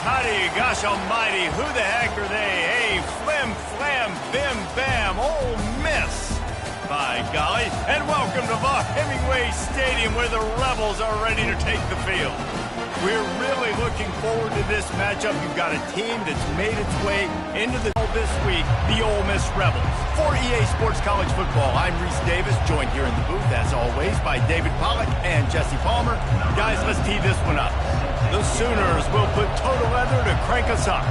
tutty, gosh almighty, who the heck are they? Hey, flim, flam, bim, bam, Ole Miss. By golly, and welcome to Vaught Hemingway Stadium where the Rebels are ready to take the field. We're really looking forward to this matchup. You've got a team that's made its way into the this week, the Ole Miss Rebels. For EA Sports College Football, I'm Reese Davis, joined here in the booth, as always, by David Pollack and Jesse Palmer. Guys, let's tee this one up. The Sooners will put total leather to crank us up.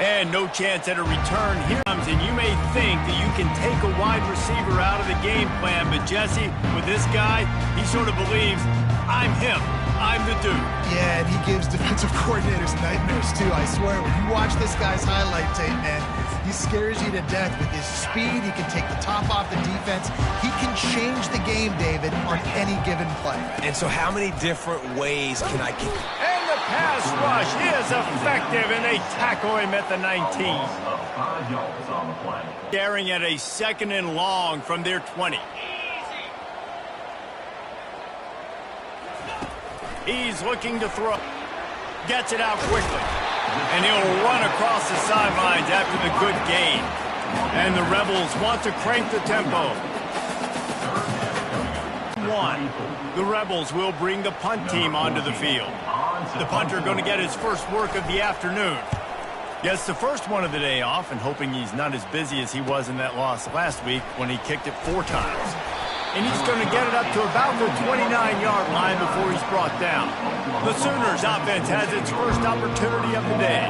And no chance at a return here. And you may think that you can take a wide receiver out of the game plan, but Jesse, with this guy, he sort of believes, I'm him. I'm the dude. Yeah, and he gives defensive coordinators nightmares, too, I swear. When you watch this guy's highlight tape, man, he scares you to death with his speed. He can take the top off the defense. He can change the game, David, on any given play. And so how many different ways can I kick? And the pass rush is effective, and they tackle him at the 19. Staring at a 2nd and long from their 20. He's looking to throw. Gets it out quickly. And he'll run across the sidelines after the good gain. And the Rebels want to crank the tempo. The Rebels will bring the punt team onto the field. The punter going to get his first work of the afternoon. Gets the first one of the day off and hoping he's not as busy as he was in that loss last week when he kicked it 4 times. And he's going to get it up to about the 29-yard line before he's brought down. The Sooners offense has its first opportunity of the day.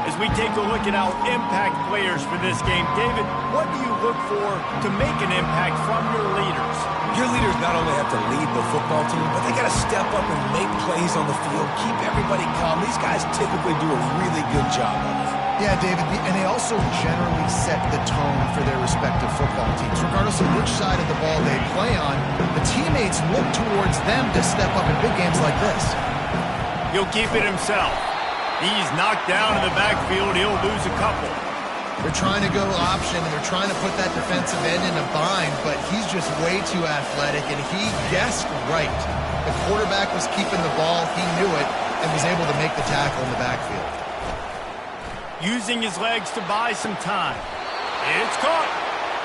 As we take a look at our impact players for this game, David, what do you look for to make an impact from your leaders? Your leaders not only have to lead the football team, but they got to step up and make plays on the field, keep everybody calm. These guys typically do a really good job of it. Yeah, David, and they also generally set the tone for their respective football teams. Regardless of which side of the ball they play on, the teammates look towards them to step up in big games like this. He'll keep it himself. He's knocked down in the backfield. He'll lose a couple. They're trying to go option, and they're trying to put that defensive end in a bind, but he's just way too athletic, and he guessed right. The quarterback was keeping the ball. He knew it and was able to make the tackle in the backfield. Using his legs to buy some time. It's caught.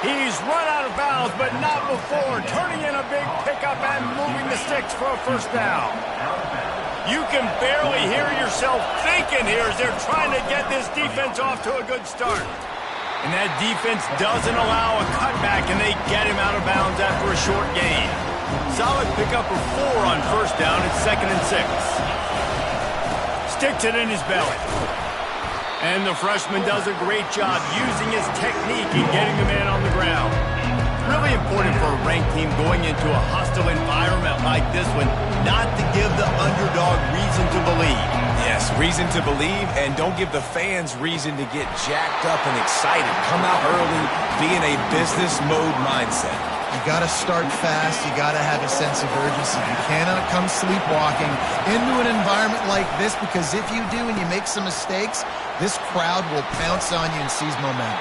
He's run out of bounds, but not before. Turning in a big pickup and moving the sticks for a first down. You can barely hear yourself thinking here as they're trying to get this defense off to a good start. And that defense doesn't allow a cutback, and they get him out of bounds after a short gain. Solid pickup of 4 on first down. It's 2nd and 6. Sticks it in his belly. And the freshman does a great job using his technique and getting the man on the ground. Really important for a ranked team going into a hostile environment like this one, not to give the underdog reason to believe. Yes, reason to believe, and don't give the fans reason to get jacked up and excited. Come out early, be in a business mode mindset. You got to start fast. You got to have a sense of urgency. You cannot come sleepwalking into an environment like this, because if you do and you make some mistakes, this crowd will pounce on you and seize momentum.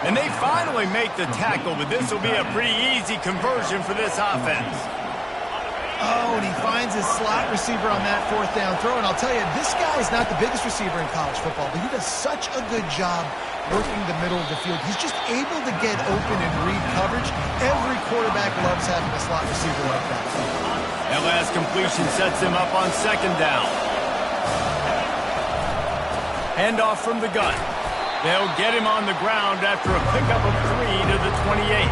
And they finally make the tackle, but this will be a pretty easy conversion for this offense. Oh, and he finds his slot receiver on that 4th down throw. And I'll tell you, this guy is not the biggest receiver in college football, but he does such a good job working the middle of the field. He's just able to get open and read coverage. Every quarterback loves having a slot receiver like that. That last completion sets him up on 2nd down. Handoff from the gun. They'll get him on the ground after a pickup of 3 to the 28.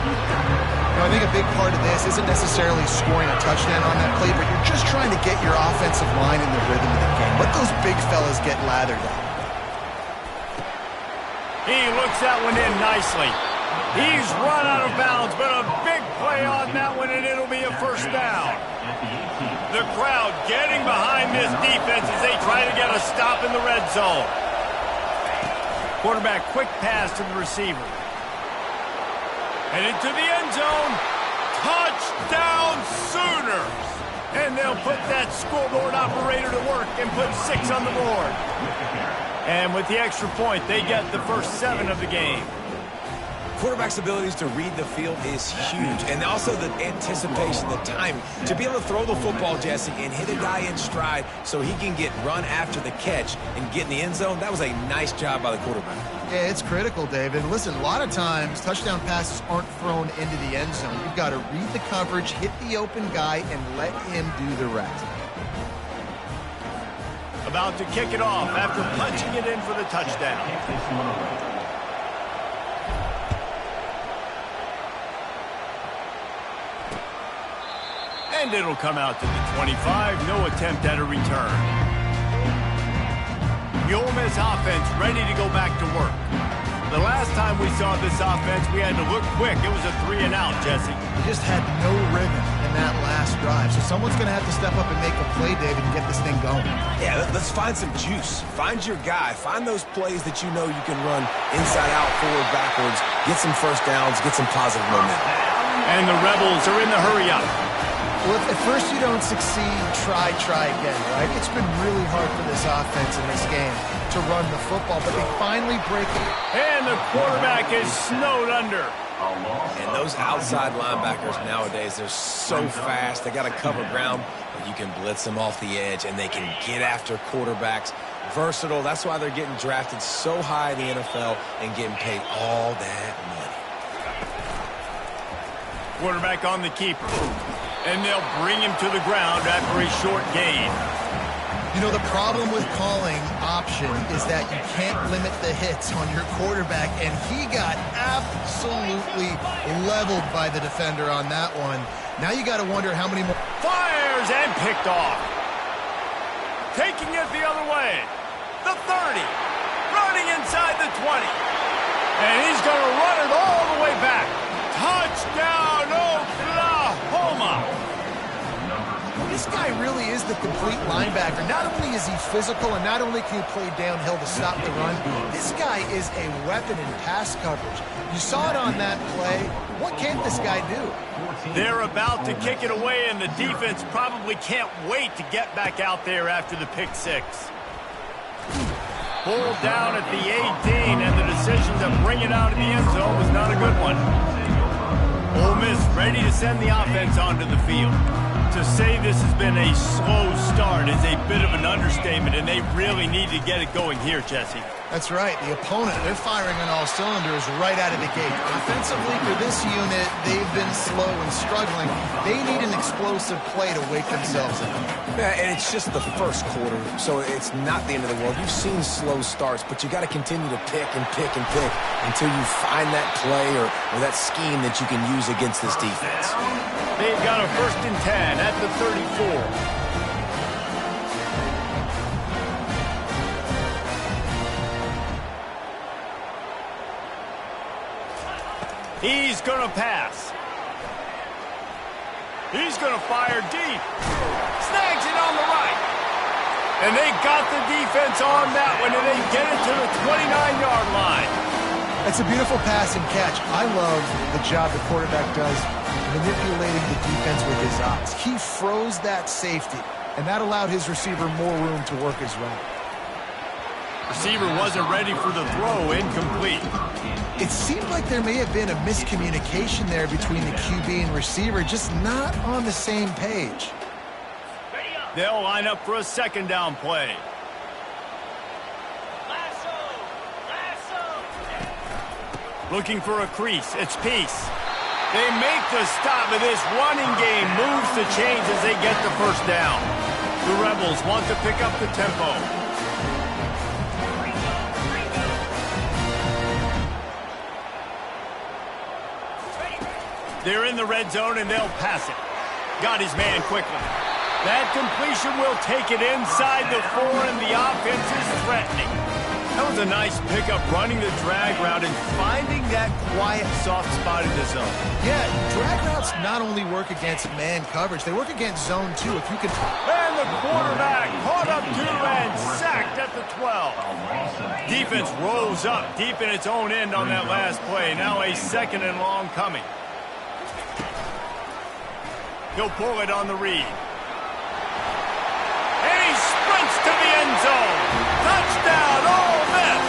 I think a big part of this isn't necessarily scoring a touchdown on that play, but you're just trying to get your offensive line in the rhythm of the game. Let those big fellas get lathered up. He looks that one in nicely. He's run out of bounds, but a big play on that one, and it'll be a first down. The crowd getting behind this defense as they try to get a stop in the red zone. Quarterback quick pass to the receiver. And into the end zone. Touchdown Sooners! And they'll put that scoreboard operator to work and put 6 on the board. And with the extra point, they get the first 7 of the game. quarterback's abilities to read the field is huge, and also the anticipation, the timing. To be able to throw the football, Jesse, and hit a guy in stride so he can get run after the catch and get in the end zone, that was a nice job by the quarterback. Yeah, it's critical, David. Listen, a lot of times touchdown passes aren't thrown into the end zone. You've got to read the coverage, hit the open guy, and let him do the rest. About to kick it off after punching it in for the touchdown. And it'll come out to the 25. No attempt at a return. The Ole Miss offense ready to go back to work. The last time we saw this offense, we had to look quick. It was a 3-and-out, Jesse. We just had no rhythm in that last drive. So someone's going to have to step up and make a play, David, and get this thing going. Yeah, let's find some juice. Find your guy. Find those plays that you know you can run inside out, forward, backwards, get some first downs, get some positive momentum. And the Rebels are in the hurry-up. Well, if at first you don't succeed, try again, right? It's been really hard for this offense in this game to run the football, but they finally break it. And the quarterback is snowed under. And those outside linebackers nowadays, they're so fast. They got to cover ground, but you can blitz them off the edge, and they can get after quarterbacks. Versatile. That's why they're getting drafted so high in the NFL and getting paid all that money. Quarterback on the keeper. And they'll bring him to the ground after a short gain. You know, the problem with calling option is that you can't limit the hits on your quarterback, and he got absolutely leveled by the defender on that one. Now you got to wonder how many more. Fires and picked off. Taking it the other way. The 30. Running inside the 20. And he's going to run it all the way back. Touchdown, Oklahoma! This guy really is the complete linebacker. Not only is he physical and not only can he play downhill to stop the run, this guy is a weapon in pass coverage. You saw it on that play. What can't this guy do? They're about to kick it away, and the defense probably can't wait to get back out there after the pick six. Pulled down at the 18, and the decision to bring it out of the end zone was not a good one. Ole Miss ready to send the offense onto the field. To say this has been a slow start is a bit of an understatement, and they really need to get it going here, Jesse. That's right. The opponent, they're firing on all cylinders right out of the gate. Offensively, for this unit, they've been slow and struggling. They need an explosive play to wake themselves up. Yeah, and it's just the first quarter, so it's not the end of the world. You've seen slow starts, but you got to continue to pick and pick and pick until you find that play or that scheme that you can use against this defense. They've got a 1st and 10 at the 34. He's going to pass. He's going to fire deep. Snags it on the right. And they got the defense on that one, and they get it to the 29-yard line. That's a beautiful pass and catch. I love the job the quarterback does manipulating the defense with his eyes. He froze that safety, and that allowed his receiver more room to work his route. Receiver wasn't ready for the throw, incomplete. It seemed like there may have been a miscommunication there between the QB and receiver, just not on the same page. They'll line up for a 2nd down play. Looking for a crease. It's Peace. They make the stop, and this running game moves the chains as they get the 1st down. The Rebels want to pick up the tempo. They're in the red zone, and they'll pass it. Got his man quickly. That completion will take it inside the 4, and the offense is threatening. That was a nice pickup, running the drag route and finding that quiet, soft spot in the zone. Yeah, drag routes not only work against man coverage, they work against zone too. If you can. And the quarterback caught up to and sacked at the 12. Defense rose up deep in its own end on that last play. Now a 2nd and long coming. He'll pull it on the read. And he sprints to the end zone. Touchdown, Ole Miss.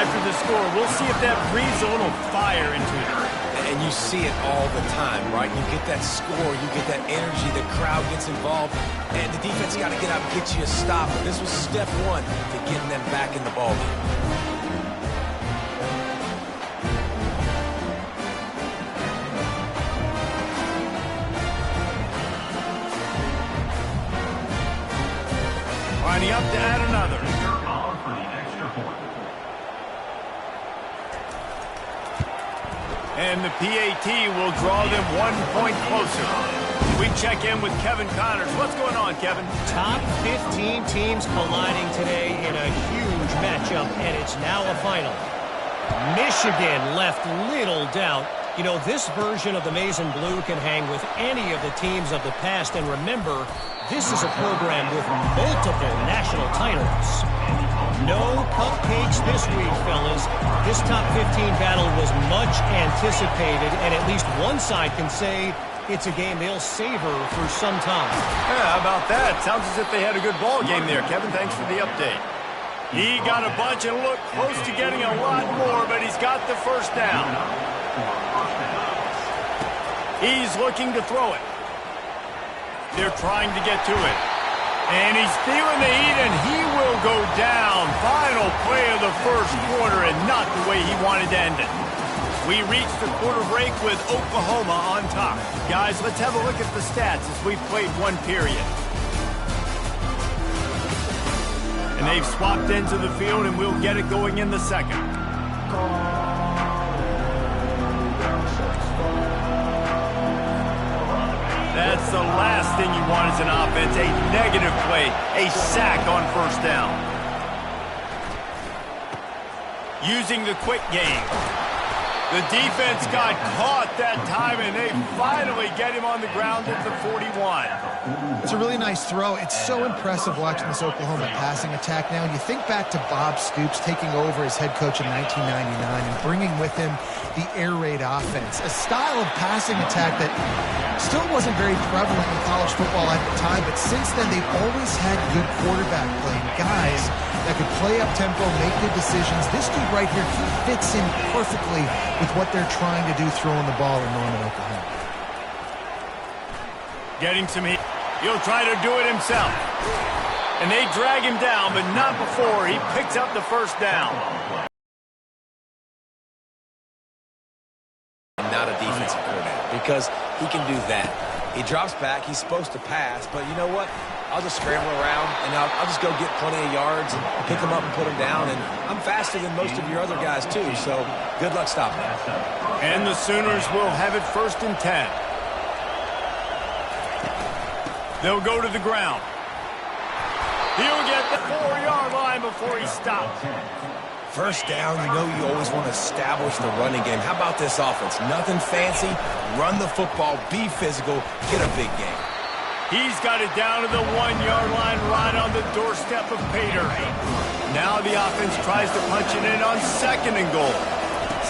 after the score. We'll see if that breathes a little fire into them. And you see it all the time, right? You get that score, you get that energy, the crowd gets involved, and the defense got to get out and get you a stop. But this was step one to getting them back in the ballgame. Lining up to add another. And the PAT will draw them 1 point closer. We check in with Kevin Connors. What's going on, Kevin? Top 15 teams colliding today in a huge matchup, and it's now a final. Michigan left little doubt. You know, this version of the Maize and Blue can hang with any of the teams of the past. And remember, this is a program with multiple national titles. No cupcakes this week, fellas. This top 15 battle was much anticipated, and at least one side can say it's a game they'll savor for some time. Yeah, how about that? Sounds as if they had a good ball game there, Kevin. Thanks for the update. He got a bunch and looked close to getting a lot more, but he's got the first down. He's looking to throw it. They're trying to get to it. And he's feeling the heat, and he will go down. Final play of the first quarter, and not the way he wanted to end it. We reach the quarter break with Oklahoma on top. Guys, let's have a look at the stats as we've played one period. And they've swapped ends of the field, and we'll get it going in the second. That's the last thing you want as an offense, a negative play, a sack on first down. Using the quick game. The defense got caught that time, and they finally get him on the ground at the 41. It's a really nice throw. It's so impressive watching this Oklahoma passing attack now. And you think back to Bob Stoops taking over as head coach in 1999 and bringing with him the air raid offense, a style of passing attack that still wasn't very prevalent in college football at the time, but since then they've always had good quarterback play, guys that could play up-tempo, make good decisions. This dude right here, he fits in perfectly with what they're trying to do throwing the ball in Norman, Oklahoma. Getting some heat. He'll try to do it himself. And they drag him down, but not before he picks up the first down. Not a defensive coordinator, because he can do that. He drops back, he's supposed to pass, but you know what? I'll just scramble around, and I'll just go get plenty of yards and pick them up and put them down, and I'm faster than most of your other guys too, so good luck stopping that. And the Sooners will have it 1st and 10. They'll go to the ground. He'll get the 4-yard line before he stops. First down, you know you always want to establish the running game. How about this offense? Nothing fancy. Run the football, be physical, get a big game. He's got it down to the 1-yard line right on the doorstep of Pater. Now the offense tries to punch it in on 2nd and goal.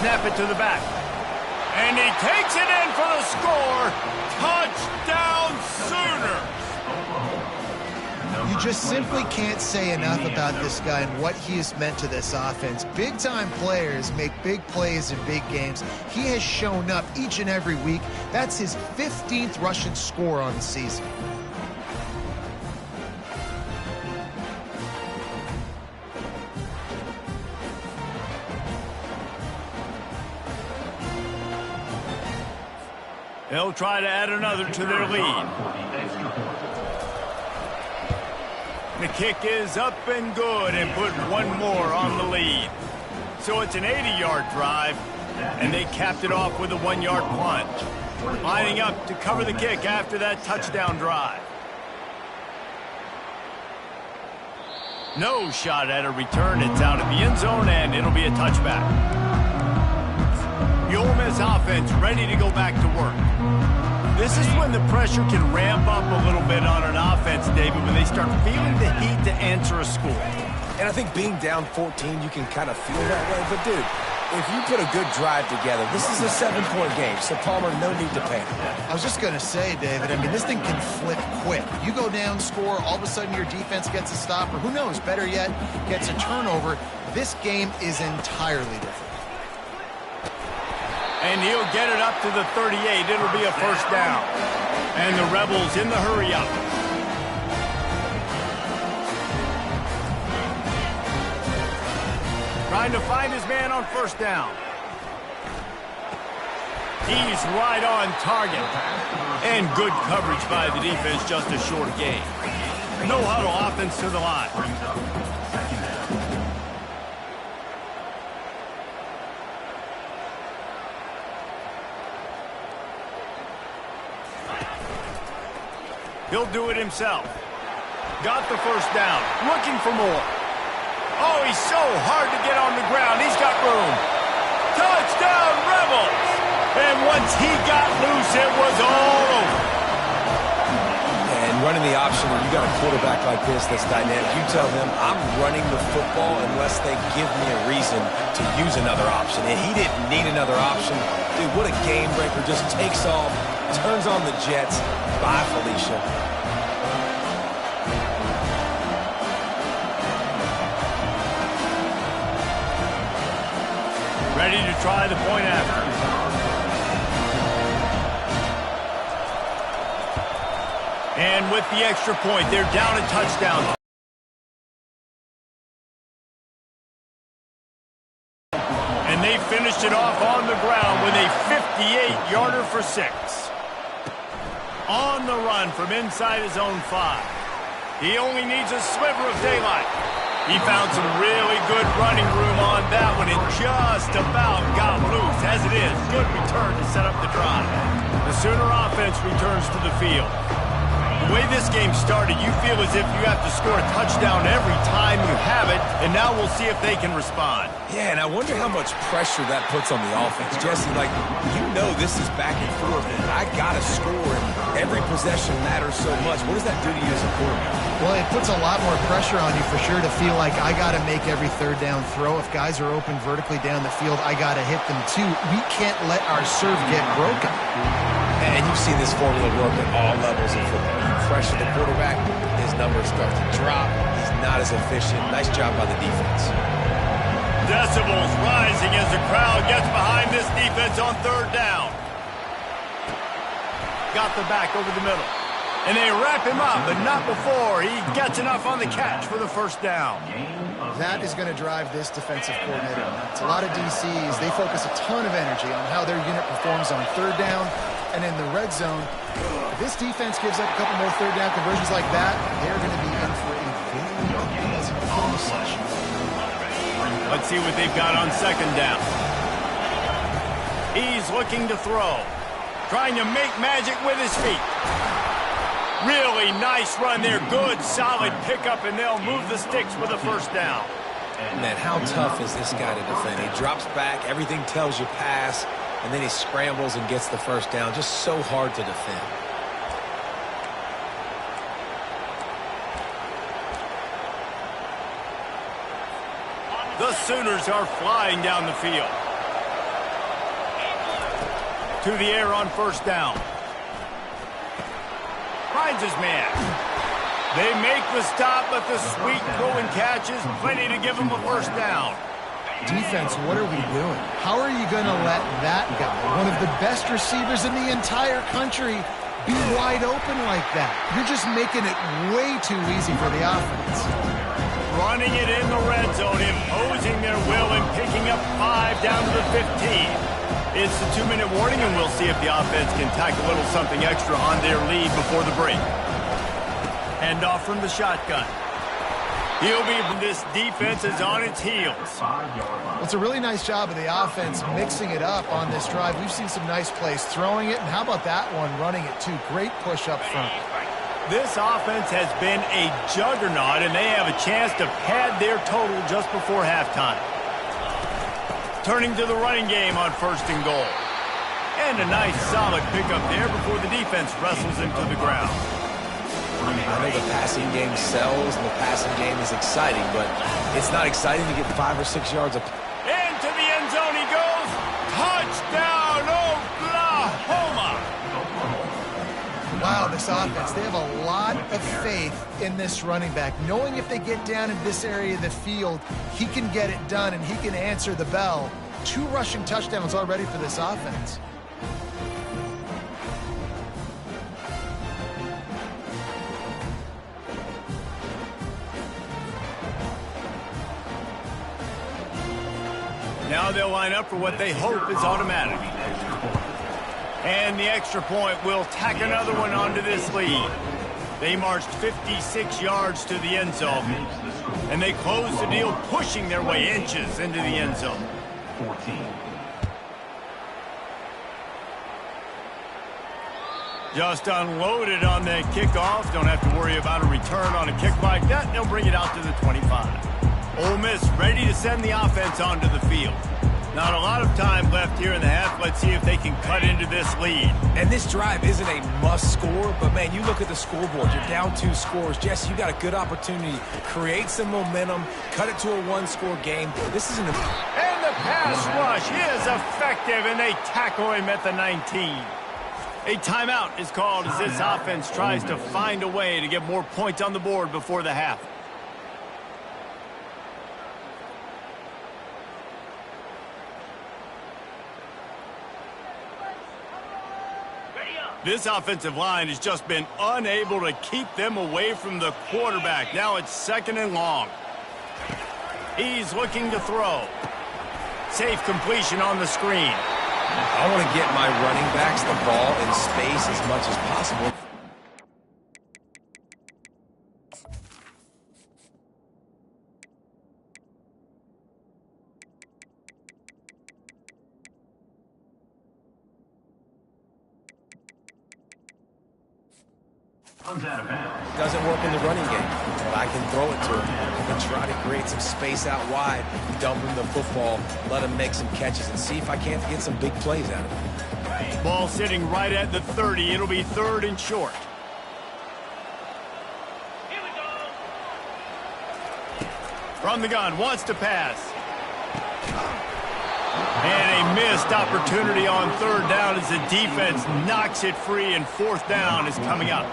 Snap it to the back. And he takes it in for the score. Touchdown Sooners! You just simply can't say enough about this guy and what he has meant to this offense. Big-time players make big plays in big games. He has shown up each and every week. That's his 15th rushing score on the season. They'll try to add another to their lead. The kick is up and good and put one more on the lead. So it's an 80-yard drive, and they capped it off with a 1-yard plunge. Lining up to cover the kick after that touchdown drive. No shot at a return. It's out of the end zone, and it'll be a touchback. The Ole Miss offense ready to go back to work. This is when the pressure can ramp up a little bit on an offense, David, when they start feeling the heat to answer a score. And I think being down 14, you can kind of feel that way. But, dude, if you put a good drive together, this is a 7-point game, so Palmer, no need to panic. I was just going to say, David, I mean, this thing can flip quick. You go down, score, all of a sudden your defense gets a stop, or who knows, better yet, gets a turnover. this game is entirely different. And he'll get it up to the 38. It'll be a first down. And the Rebels in the hurry up. Trying to find his man on first down. He's right on target. And good coverage by the defense, just a short gain. No huddle offense to the line. He'll do it himself. Got the first down. Looking for more. Oh, he's so hard to get on the ground. He's got room. Touchdown, Rebels! And once he got loose, it was all over. And running the option, when you got a quarterback like this that's dynamic, you tell him, I'm running the football unless they give me a reason to use another option. And he didn't need another option. Dude, what a game breaker. Just takes off, turns on the jets. Bye, Felicia. Ready to try the point after. And with the extra point, they're down a touchdown. And they finished it off on the ground with a 58-yarder for 6. On the run from inside his own 5. He only needs a sliver of daylight. He found some really good running room on that one. It just about got loose. As it is, good return to set up the drive. The Sooner offense returns to the field. The way this game started, you feel as if you have to score a touchdown every time you have it, and now we'll see if they can respond. Yeah, and I wonder how much pressure that puts on the offense. Jesse, like, you know this is back and forth, and I got to score, and every possession matters so much. What does that do to you as a quarterback? Well, it puts a lot more pressure on you for sure to feel like I got to make every third down throw. If guys are open vertically down the field, I got to hit them too. We can't let our serve get broken. And you've seen this formula work at all levels of football. You pressure the quarterback, his numbers start to drop. He's not as efficient. Nice job by the defense. Decibels rising as the crowd gets behind this defense on third down. Got the back over the middle. And they wrap him up, but not before he gets enough on the catch for the first down. That is going to drive this defensive coordinator nuts. A lot of DCs, they focus a ton of energy on how their unit performs on third down and in the red zone. If this defense gives up a couple more third down conversions like that, they're going to be in for a very unpleasant film session. Let's see what they've got on second down. He's looking to throw. Trying to make magic with his feet. Really nice run there. Good, solid pickup, and they'll move the sticks with a first down. Man, how tough is this guy to defend? He drops back, everything tells you pass, and then he scrambles and gets the first down. Just so hard to defend. The Sooners are flying down the field. To the air on first down. Finds his man. They make the stop, but the sweet throw and catch is plenty to give him a first down. Defense, what are we doing? How are you going to let that guy, one of the best receivers in the entire country, be wide open like that? You're just making it way too easy for the offense. Running it in the red zone, imposing their will and picking up 5 down to the 15. It's the 2-minute warning, and we'll see if the offense can tack a little something extra on their lead before the break. Handoff from the shotgun. He'll be. This defense is on its heels. Well, it's a really nice job of the offense mixing it up on this drive. We've seen some nice plays throwing it, and how about that one running it too? Great push up front. This offense has been a juggernaut, and they have a chance to pad their total just before halftime. Turning to the running game on first and goal. And a nice solid pickup there before the defense wrestles him to the ground. I know the passing game sells and the passing game is exciting, but it's not exciting to get 5 or 6 yards of. Into the end zone he goes. Touchdown, Oklahoma! Wow, Wow, this offense, they have a lot of faith in this running back, knowing if they get down in this area of the field, he can get it done and he can answer the bell. 2 rushing touchdowns already for this offense. Now they'll line up for what they hope is automatic. And the extra point will tack another one onto this lead. They marched 56 yards to the end zone. And they closed the deal, pushing their way inches into the end zone. 14. Just unloaded on the kickoff. Don't have to worry about a return on a kick like that. They'll bring it out to the 25. Ole Miss ready to send the offense onto the field. Not a lot of time left here in the half. Let's see if they can cut into this lead. And this drive isn't a must score, but man, you look at the scoreboard, you're down 2 scores. Jesse, you got a good opportunity. Create some momentum, cut it to a 1-score game. This isn't a... And the pass rush is effective, and they tackle him at the 19. A timeout is called as this offense tries to find a way to get more points on the board before the half. This offensive line has just been unable to keep them away from the quarterback. Now it's 2nd and long. He's looking to throw. Safe completion on the screen. I want to get my running backs the ball in space as much as possible. Doesn't work in the running game, but I can throw it to him. I can try to create some space out wide, dump him the football, let him make some catches, and see if I can't get some big plays out of him. Ball sitting right at the 30. It'll be 3rd and short. Here we go. From the gun, wants to pass. And a missed opportunity on 3rd down as the defense knocks it free, and 4th down is coming up.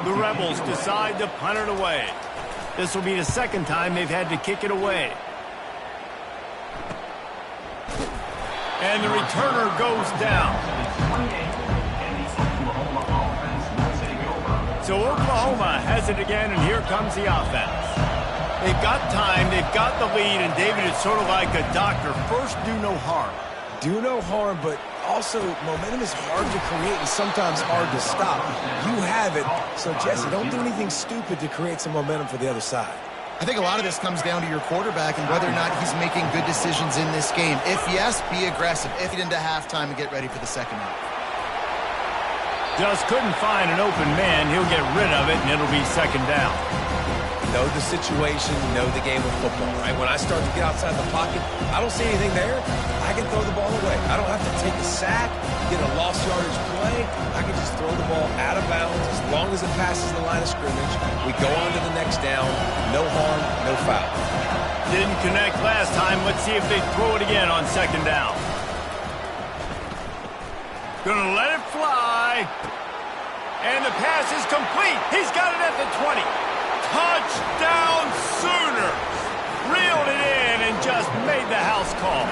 The Rebels decide to punt it away. This will be the 2nd time they've had to kick it away. And the returner goes down. So Oklahoma has it again, and here comes the offense. They've got time, they've got the lead, and David, it's sort of like a doctor. First, do no harm. Do no harm, but also momentum is hard to create and sometimes hard to stop. You have it, so Jesse, don't do anything stupid to create some momentum for the other side. I think a lot of this comes down to your quarterback and whether or not he's making good decisions in this game. If yes, be aggressive. If into halftime and get ready for the 2nd half. Just couldn't find an open man. He'll get rid of it, and it'll be 2nd down. Know the situation, know the game of football, right? When I start to get outside the pocket, I don't see anything there. I can throw the ball away. I don't have to take a sack, get a lost yardage play. I can just throw the ball out of bounds as long as it passes the line of scrimmage. We go on to the next down. No harm, no foul. Didn't connect last time. Let's see if they throw it again on 2nd down. Gonna let it fly. And the pass is complete. He's got it at the 20. Touchdown Sooners! Reeled it in and just made the house call.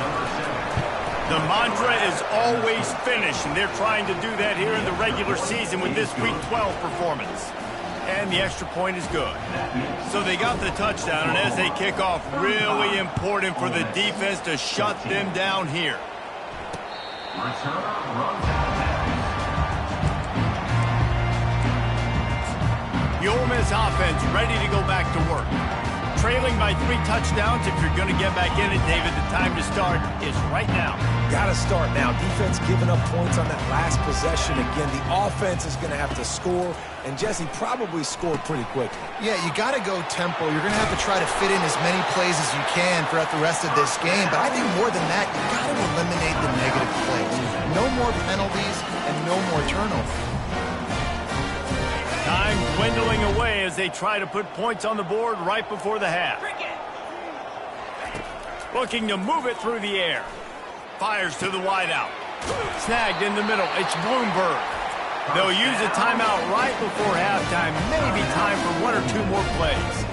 The mantra is always finish, and they're trying to do that here in the regular season with this Week 12 performance. And the extra point is good. So they got the touchdown, and as they kick off, really important for the defense to shut them down here. The Ole Miss offense ready to go back to work. Trailing by 3 touchdowns. If you're going to get back in it, David, the time to start is right now. Got to start now. Defense giving up points on that last possession. Again, the offense is going to have to score, and Jesse probably scored pretty quickly. Yeah, you got to go tempo. You're going to have to try to fit in as many plays as you can throughout the rest of this game. But I think more than that, you got to eliminate the negative plays. No more penalties and no more turnovers. Time dwindling away as they try to put points on the board right before the half. Looking to move it through the air. Fires to the wideout. Snagged in the middle. It's Bloomberg. They'll use a timeout right before halftime. Maybe time for 1 or 2 more plays.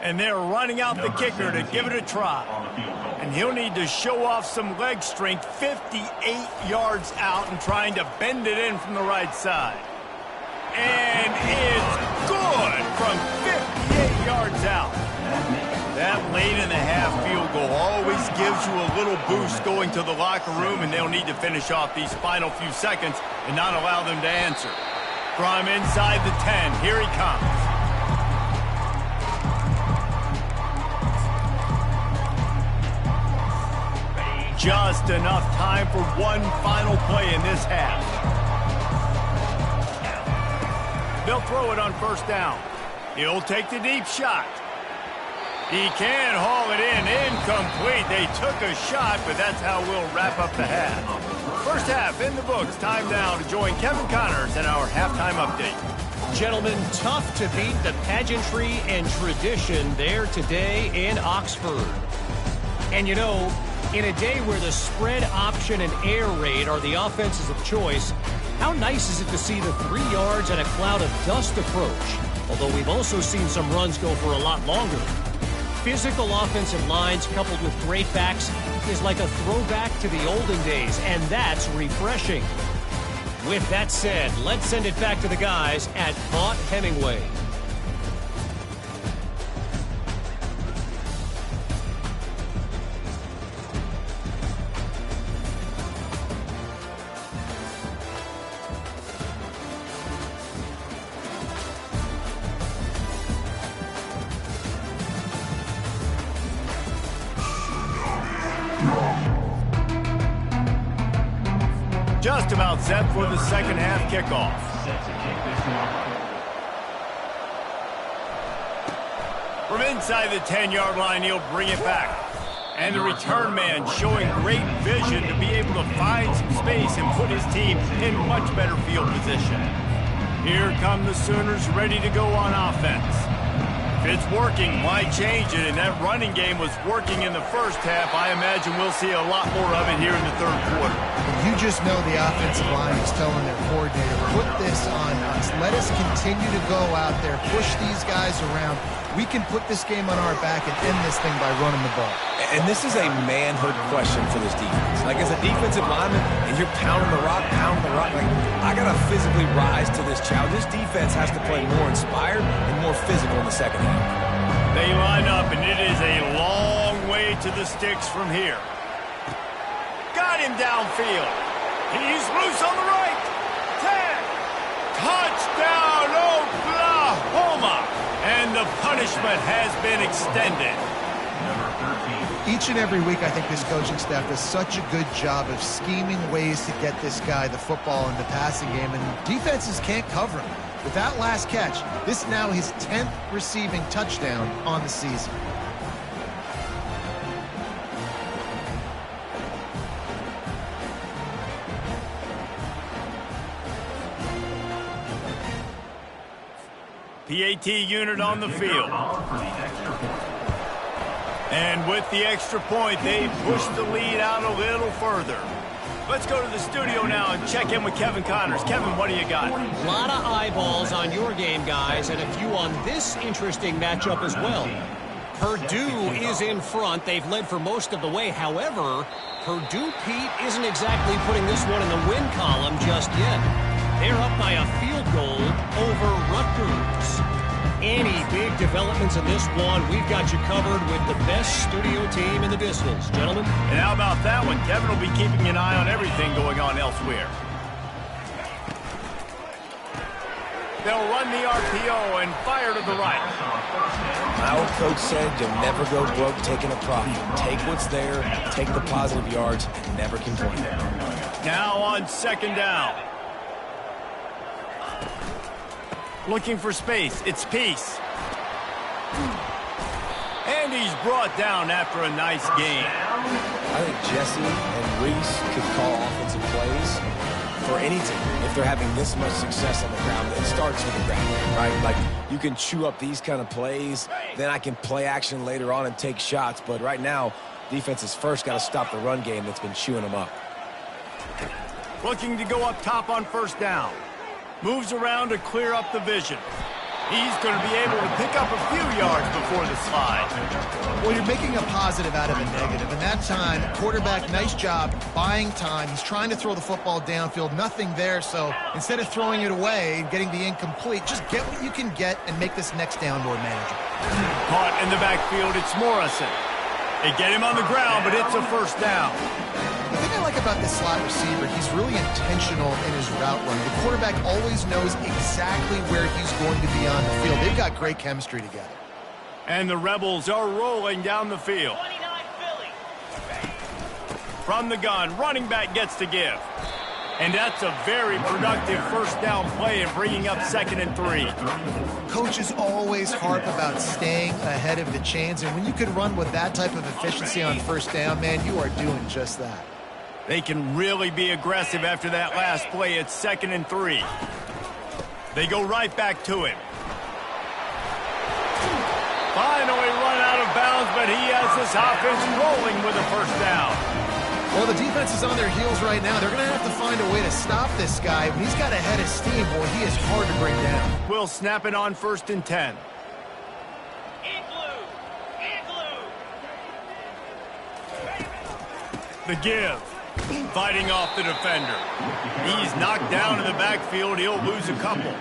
And they're running out the kicker to give it a try. And he'll need to show off some leg strength 58 yards out and trying to bend it in from the right side. And it's good from 58 yards out. That late in the half field goal always gives you a little boost going to the locker room, and they'll need to finish off these final few seconds and not allow them to answer. From inside the 10, here he comes. Just enough time for one final play in this half. They'll throw it on first down. He'll take the deep shot. He can haul it in. Incomplete. They took a shot, but that's how we'll wrap up the half. First half in the books. Time now to join Kevin Connors in our halftime update. Gentlemen, tough to beat the pageantry and tradition there today in Oxford. And you know, in a day where the spread option and air raid are the offenses of choice, how nice is it to see the 3 yards and a cloud of dust approach? Although we've also seen some runs go for a lot longer. Physical offensive lines coupled with great backs is like a throwback to the olden days, and that's refreshing. With that said, let's send it back to the guys at Vaught-Hemingway. Just about set for the second half kickoff. From inside the 10-yard line, he'll bring it back. And the return man showing great vision to be able to find some space and put his team in much better field position. Here come the Sooners ready to go on offense. If it's working, why change it? And that running game was working in the first half. I imagine we'll see a lot more of it here in the third quarter. You just know the offensive line is telling their coordinator, put this on us. Let us continue to go out there, push these guys around. We can put this game on our back and end this thing by running the ball. And this is a manhood question for this defense. Like, as a defensive lineman, and you're pounding the rock, like, I got to physically rise to this challenge. This defense has to play more inspired and more physical in the second half. They line up, and it is a long way to the sticks from here. Got him downfield. He's loose on the right. 10. Touchdown, Oklahoma. And the punishment has been extended. Each and every week, I think this coaching staff does such a good job of scheming ways to get this guy the football in the passing game, and defenses can't cover him. With that last catch, this is now his 10th receiving touchdown on the season. PAT unit on the field. And with the extra point, they push the lead out a little further. Let's go to the studio now and check in with Kevin Connors. Kevin, what do you got? A lot of eyeballs on your game, guys, and a few on this interesting matchup as well. Purdue is in front. They've led for most of the way. However, Purdue, Pete, isn't exactly putting this one in the win column just yet. They're up by a field goal over Rutgers. Any big developments in this one, we've got you covered with the best studio team in the business, gentlemen. And how about that one? Kevin will be keeping an eye on everything going on elsewhere. They'll run the RPO and fire to the right. My old coach said you'll never go broke taking a profit. Take what's there, take the positive yards, and never complain. Now on second down. Looking for space. It's Peace. And he's brought down after a nice gain. I think Jesse and Reese could call offensive plays. for any team, if they're having this much success on the ground, it starts with the ground game, right? Like, you can chew up these kind of plays, then I can play action later on and take shots. But right now, defense has first got to stop the run game that's been chewing them up. Looking to go up top on first down. Moves around to clear up the vision. He's going to be able to pick up a few yards before the slide. Well, you're making a positive out of a negative. And that time, quarterback, nice job buying time. He's trying to throw the football downfield. Nothing there. So instead of throwing it away and getting the incomplete, just get what you can get and make this next down more manageable. Caught in the backfield, it's Morrison. They get him on the ground, but it's a first down. The thing I like about this slot receiver, he's really intentional in his route running. The quarterback always knows exactly where he's going to be on the field. They've got great chemistry together. And the Rebels are rolling down the field. From the gun, running back gets to give. And that's a very productive first down play and bringing up 2nd and 3. Coaches always harp about staying ahead of the chains, and when you can run with that type of efficiency on first down, man, you are doing just that. They can really be aggressive after that last play. It's 2nd and 3. They go right back to him. Finally run out of bounds, but he has this offense rolling with a first down. Well, the defense is on their heels right now. They're going to have to find a way to stop this guy. When he's got a head of steam, boy, he is hard to bring down. Will snap it on 1st and 10. The give. Fighting off the defender. He's knocked down in the backfield. He'll lose a couple.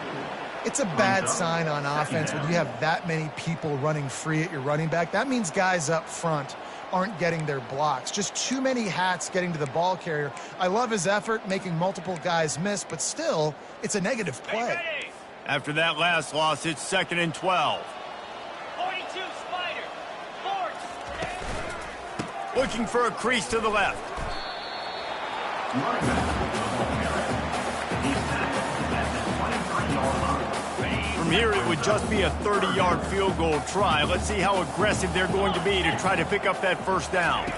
It's a bad sign on offense when you have that many people running free at your running back. That means guys up front aren't getting their blocks. Just too many hats getting to the ball carrier. I love his effort, making multiple guys miss, but still, it's a negative play. After that last loss, it's 2nd and 12. 42 Spider. Force. Looking for a crease to the left. From here, it would just be a 30-yard field goal try. Let's see how aggressive they're going to be to try to pick up that first down.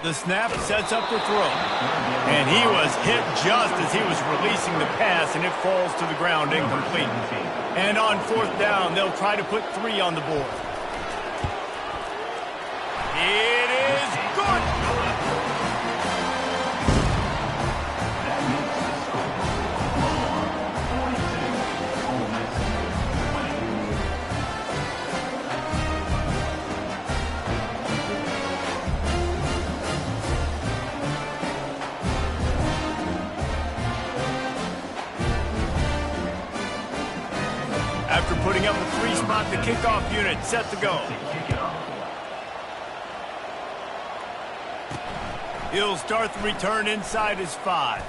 The snap sets up the throw. And he was hit just as he was releasing the pass, and it falls to the ground incomplete. And on 4th down, they'll try to put 3 on the board. It is good. After putting up a 3 spot, the kickoff unit set to go. He'll start the return inside his 5.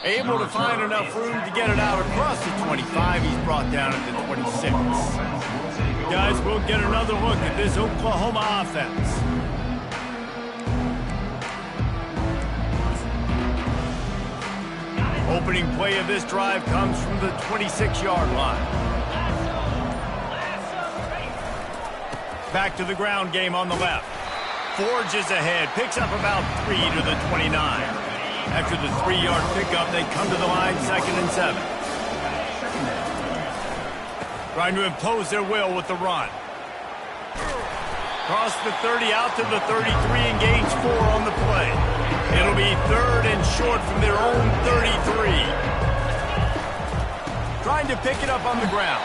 Able to find enough room to get it out across the 25. He's brought down at the 26. Guys, we'll get another look at this Oklahoma offense. Opening play of this drive comes from the 26-yard line. Back to the ground game on the left. Forges ahead, picks up about 3 to the 29. After the 3-yard pickup, they come to the line 2nd and 7. Trying to impose their will with the run. Cross the 30 out to the 33, engage 4 on the play. It'll be 3rd and short from their own 33. Trying to pick it up on the ground.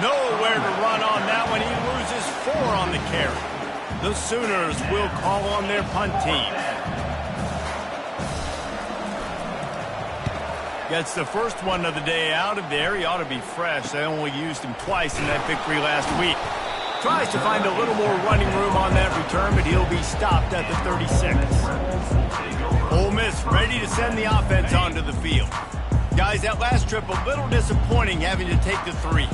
Nowhere to run on that one. He loses 4 on the carry. The Sooners will call on their punt team. Gets the first one of the day out of there. He ought to be fresh. They only used him twice in that victory last week. Tries to find a little more running room on that return, but he'll be stopped at the 36. Ole Miss ready to send the offense onto the field. Guys, that last trip a little disappointing having to take the 3.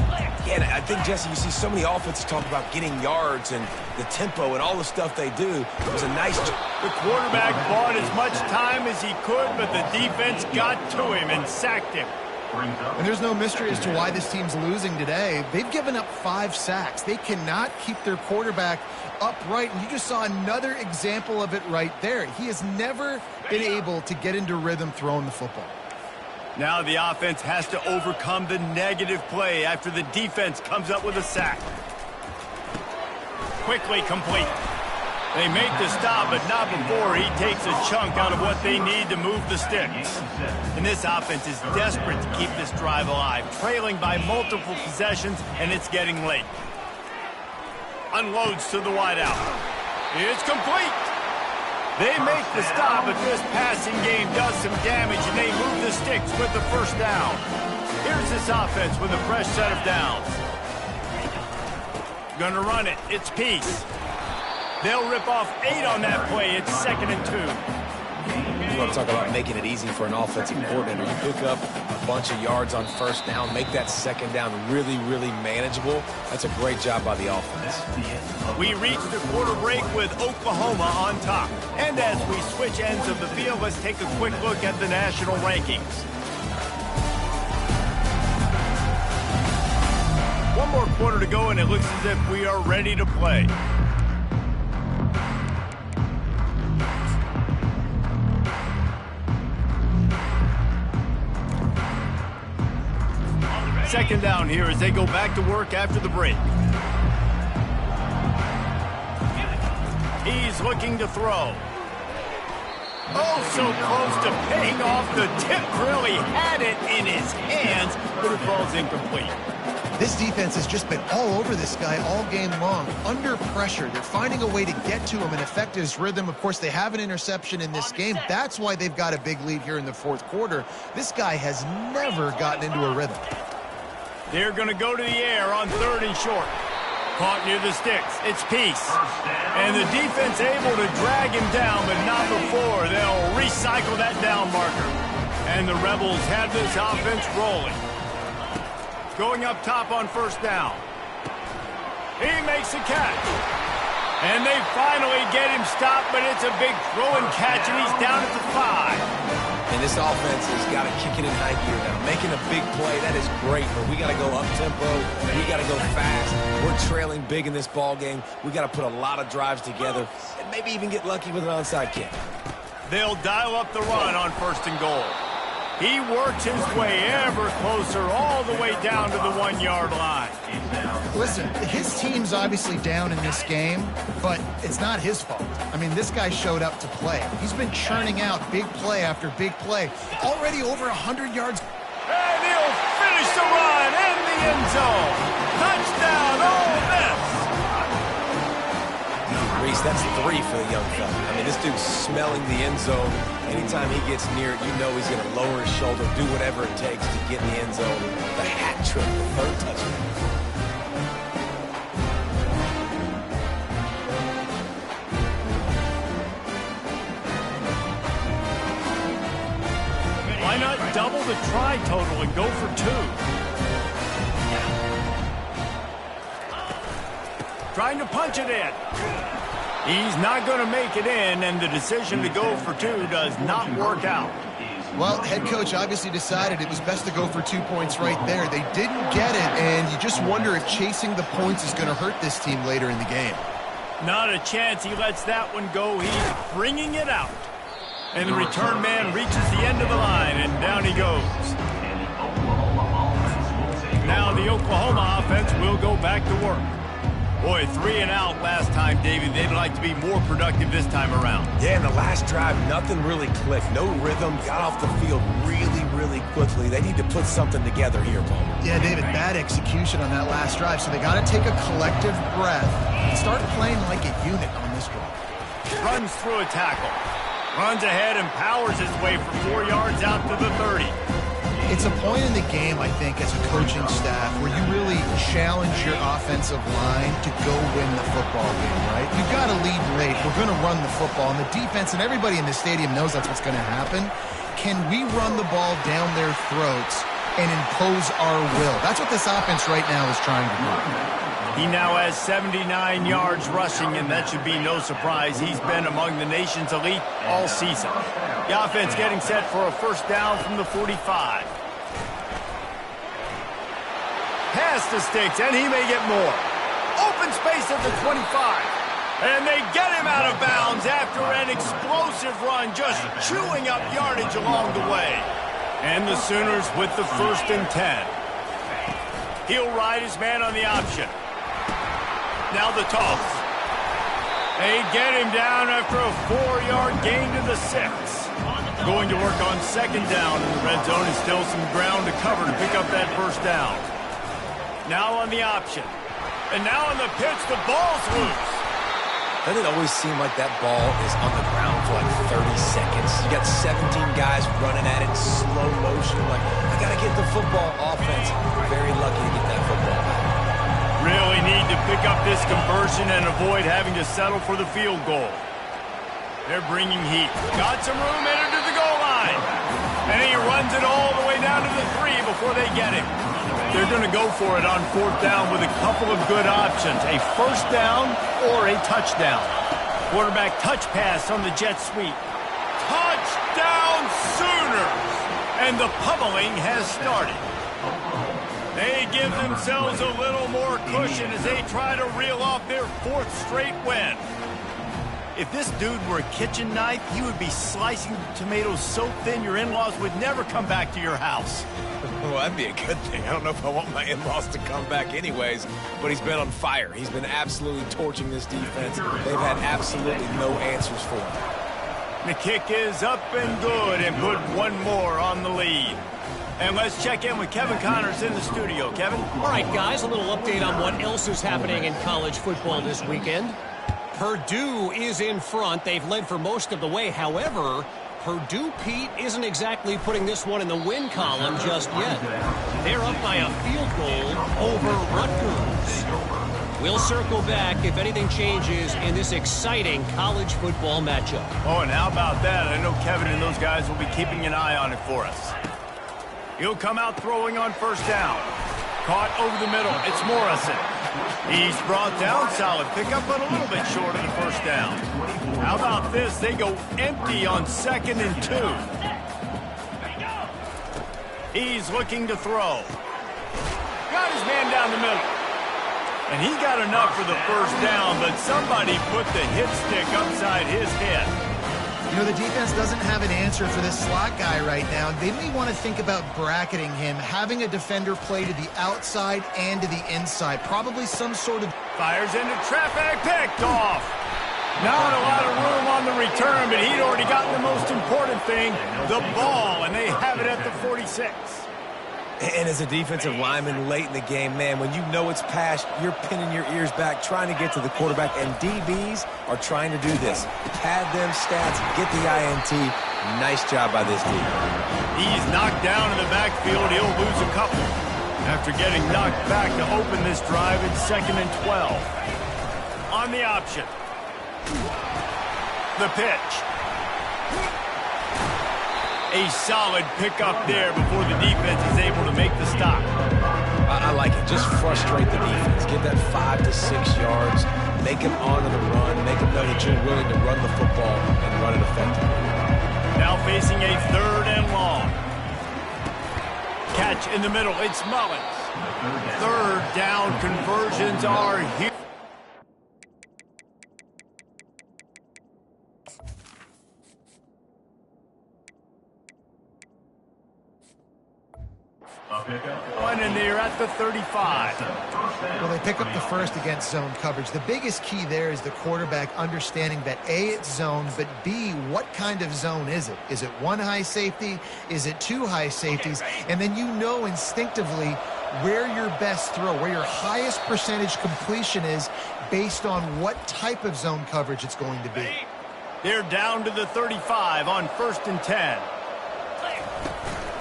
Yeah, and I think, Jesse, you see so many offenses talk about getting yards and the tempo and all the stuff they do. It was a nice... The quarterback bought as much time as he could, but the defense got to him and sacked him. And there's no mystery as to why this team's losing today. They've given up 5 sacks. They cannot keep their quarterback upright, and you just saw another example of it right there. He has never been able to get into rhythm throwing the football. Now the offense has to overcome the negative play after the defense comes up with a sack. Quickly complete. They make the stop, but not before he takes a chunk out of what they need to move the sticks. And this offense is desperate to keep this drive alive, trailing by multiple possessions, and it's getting late. Unloads to the wideout. It's complete. They make the stop, but this passing game does some damage, and they move the sticks with the first down. Here's this offense with a fresh set of downs. Gonna run it. It's Peace. They'll rip off 8 on that play. It's 2nd and 2. You want to talk about making it easy for an offensive coordinator. You pick up a bunch of yards on first down, make that second down really, really manageable. That's a great job by the offense. We reach the quarter break with Oklahoma on top. And as we switch ends of the field, let's take a quick look at the national rankings. One more quarter to go, and it looks as if we are ready to play. Second down here as they go back to work after the break. He's looking to throw. Oh, so close to paying off. The tip really had it in his hands, but it falls incomplete. This defense has just been all over this guy all game long. Under pressure, they're finding a way to get to him and affect his rhythm. Of course, they have an interception in this game. That's why they've got a big lead here in the 4th quarter. This guy has never gotten into a rhythm. They're going to go to the air on 3rd and short. Caught near the sticks. It's Peace. And the defense able to drag him down, but not before. They'll recycle that down marker. And the Rebels have this offense rolling. Going up top on first down. He makes a catch. And they finally get him stopped, but it's a big throw and catch, and he's down at the 5. And this offense has got to kick it in high gear now. Making a big play, that is great, but we got to go up-tempo. We got to go fast. We're trailing big in this ball game. We got to put a lot of drives together and maybe even get lucky with an onside kick. They'll dial up the run on 1st and goal. He works his way ever closer all the way down to the 1-yard line. Listen, his team's obviously down in this game, but it's not his fault. I mean, this guy showed up to play. He's been churning out big play after big play. Already over 100 yards. And he'll finish the run in the end zone. Touchdown, Ole Miss. Reese, that's 3 for the young fella. I mean, this dude's smelling the end zone. Anytime he gets near it, you know he's going to lower his shoulder, do whatever it takes to get in the end zone. The hat trick, the 3rd touchdown. Why not double the try total and go for 2? Trying to punch it in. He's not going to make it in, and the decision to go for 2 does not work out. Well, head coach obviously decided it was best to go for 2 points right there. They didn't get it, and you just wonder if chasing the points is going to hurt this team later in the game. Not a chance he lets that one go. He's bringing it out. And the return man reaches the end of the line, and down he goes. Now the Oklahoma offense will go back to work. Boy, 3 and out last time, Davey. They'd like to be more productive this time around. Yeah, in the last drive, nothing really clicked. No rhythm, got off the field really, really quickly. They need to put something together here, Paul. Yeah, David, bad execution on that last drive, so they got to take a collective breath and start playing like a unit on this drive. Runs through a tackle. Runs ahead and powers his way for 4 yards out to the 30. It's a point in the game, I think, as a coaching staff where you really challenge your offensive line to go win the football game, right? You've got to lead late. We're going to run the football. And the defense and everybody in the stadium knows that's what's going to happen. Can we run the ball down their throats and impose our will? That's what this offense right now is trying to do. He now has 79 yards rushing, and that should be no surprise. He's been among the nation's elite all season. The offense getting set for a first down from the 45. past the sticks, and he may get more. Open space at the 25. And they get him out of bounds after an explosive run, just chewing up yardage along the way. And the Sooners with the 1st and 10. He'll ride his man on the option. Now the toss. They get him down after a 4-yard gain to the 6. Going to work on 2nd down in the red zone, and still some ground to cover to pick up that 1st down. Now on the option. And now on the pitch, the ball's loose. Doesn't it always seem like that ball is on the ground for like 30 seconds? You got 17 guys running at it in slow motion. Like, I got to get the football. Offense, very lucky to get that football back. Really need to pick up this conversion and avoid having to settle for the field goal. They're bringing heat. Got some room, entered to the goal line. And he runs it all the way down to the 3 before they get him. They're going to go for it on 4th down with a couple of good options. A 1st down or a touchdown. Quarterback touch pass on the jet sweep. Touchdown Sooners! And the pummeling has started. They give themselves a little more cushion as they try to reel off their 4th straight win. If this dude were a kitchen knife, he would be slicing tomatoes so thin your in-laws would never come back to your house. Well, that'd be a good thing. I don't know if I want my in-laws to come back anyways, but he's been on fire. He's been absolutely torching this defense. They've had absolutely no answers for him. The kick is up and good, and put one more on the lead. And let's check in with Kevin Connors in the studio. Kevin? All right, guys, a little update on what else is happening in college football this weekend. Purdue is in front. They've led for most of the way. However, Purdue, Pete, isn't exactly putting this one in the win column just yet. They're up by a field goal over Rutgers. We'll circle back if anything changes in this exciting college football matchup. Oh, and how about that? I know Kevin and those guys will be keeping an eye on it for us. He'll come out throwing on 1st down. Caught over the middle. It's Morrison. He's brought down, solid pickup, but a little bit short of the 1st down. How about this? They go empty on 2nd and 2. He's looking to throw. Got his man down the middle. And he got enough for the 1st down, but somebody put the hit stick upside his head. You know, the defense doesn't have an answer for this slot guy right now. They may want to think about bracketing him, having a defender play to the outside and to the inside. Probably some sort of... Fires into traffic, picked off. Not a lot of room on the return, but he'd already gotten the most important thing, the ball, and they have it at the 46. And as a defensive lineman late in the game, man, when you know it's past, you're pinning your ears back, trying to get to the quarterback, and DBs are trying to do this. Pad them stats, get the INT. Nice job by this D. He's knocked down in the backfield. He'll lose a couple after getting knocked back to open this drive in 2nd and 12. On the option. The pitch. A solid pickup there before the defense is able to make the stop. I like it. Just frustrate the defense. Get that 5 to 6 yards. Make them honor the run. Make them know that you're willing to run the football and run it effectively. Now facing a 3rd and long. Catch in the middle. It's Mullins. 3rd down conversions are here. And they're at the 35. Well, they pick up the 1st against zone coverage. The biggest key there is the quarterback understanding that A, it's zone, but B, what kind of zone is it? Is it 1 high safety? Is it 2 high safeties? And then you know instinctively where your best throw, where your highest percentage completion is based on what type of zone coverage it's going to be. They're down to the 35 on 1st and 10.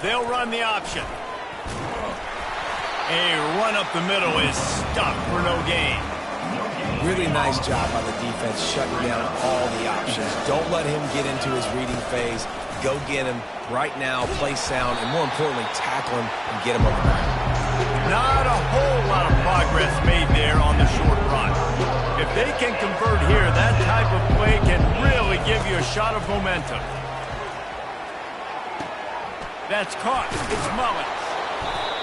They'll run the option. A run up the middle is stuck for no gain. Really nice job by the defense shutting down all the options. Don't let him get into his reading phase. Go get him right now, play sound, and more importantly, tackle him and get him on the ground. Not a whole lot of progress made there on the short run. If they can convert here, that type of play can really give you a shot of momentum. That's caught. It's Mullins.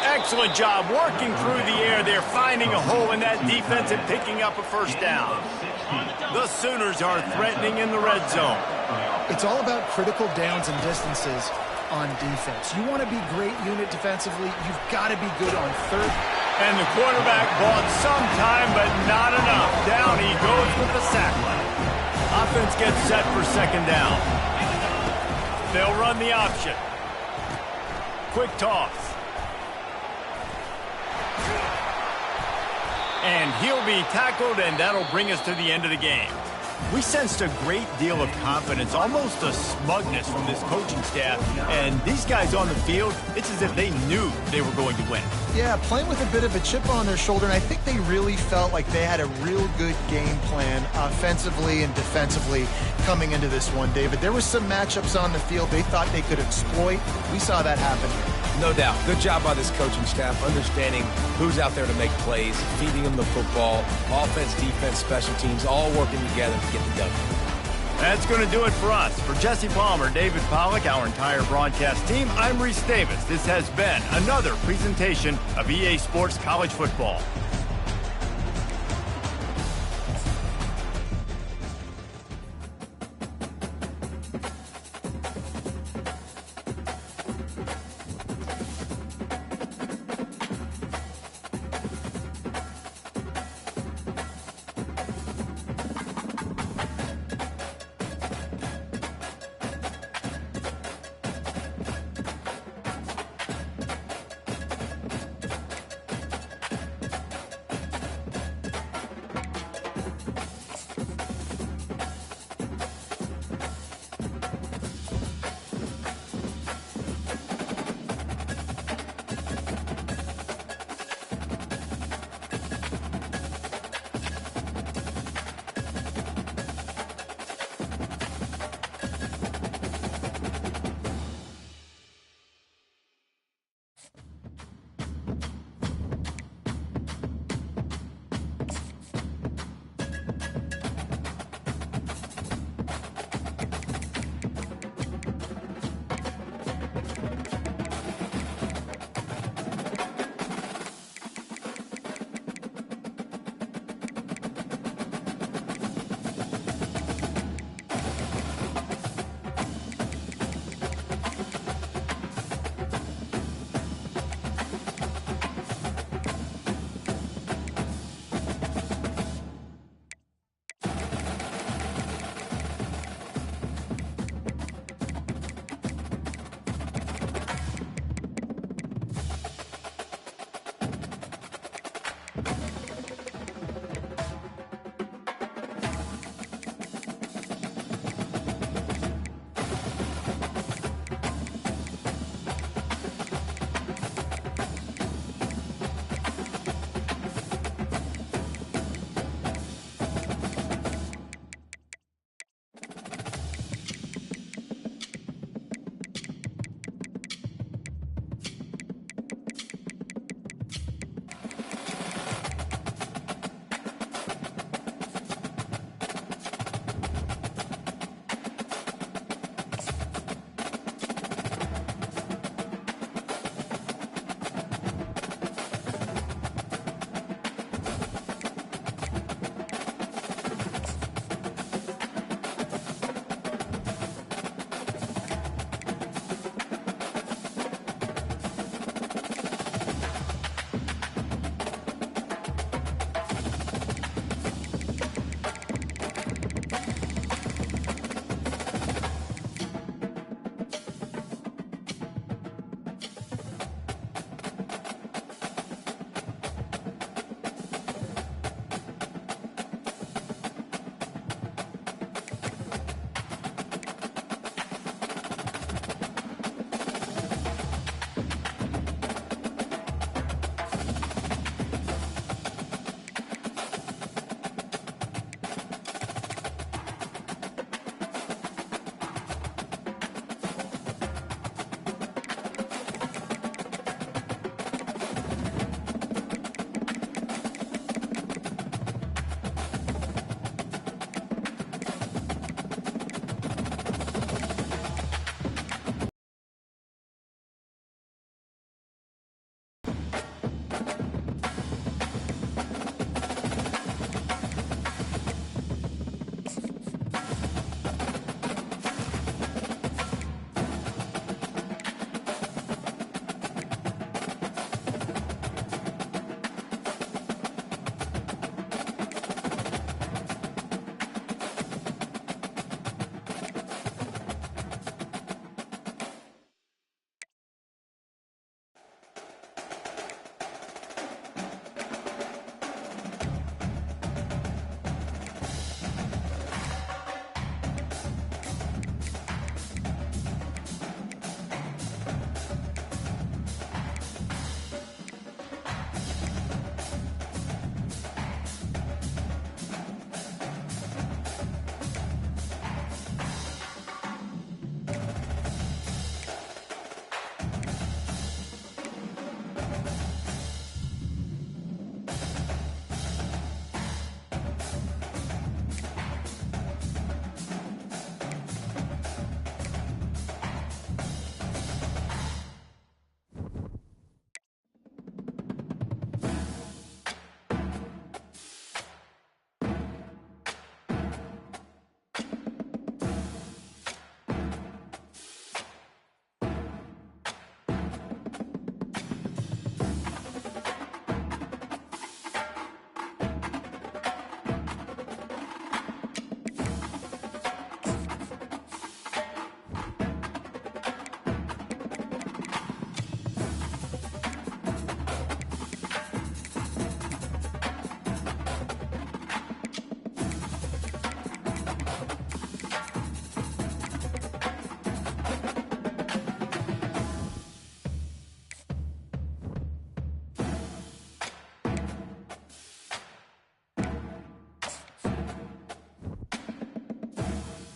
Excellent job working through the air there, finding a hole in that defense and picking up a first down. The Sooners are threatening in the red zone. It's all about critical downs and distances on defense. You want to be great unit defensively, you've got to be good on third. And the quarterback bought some time, but not enough. Down he goes with the sack line. Offense gets set for second down. They'll run the option. Quick toss. And he'll be tackled, and that'll bring us to the end of the game. We sensed a great deal of confidence, almost a smugness from this coaching staff. And these guys on the field, it's as if they knew they were going to win. Yeah, playing with a bit of a chip on their shoulder, and I think they really felt like they had a real good game plan offensively and defensively coming into this one, David. There were some matchups on the field they thought they could exploit. We saw that happen. No doubt. Good job by this coaching staff, understanding who's out there to make plays, feeding them the football, offense, defense, special teams, all working together to get the W. That's going to do it for us. For Jesse Palmer, David Pollack, our entire broadcast team, I'm Reese Davis. This has been another presentation of EA Sports College Football.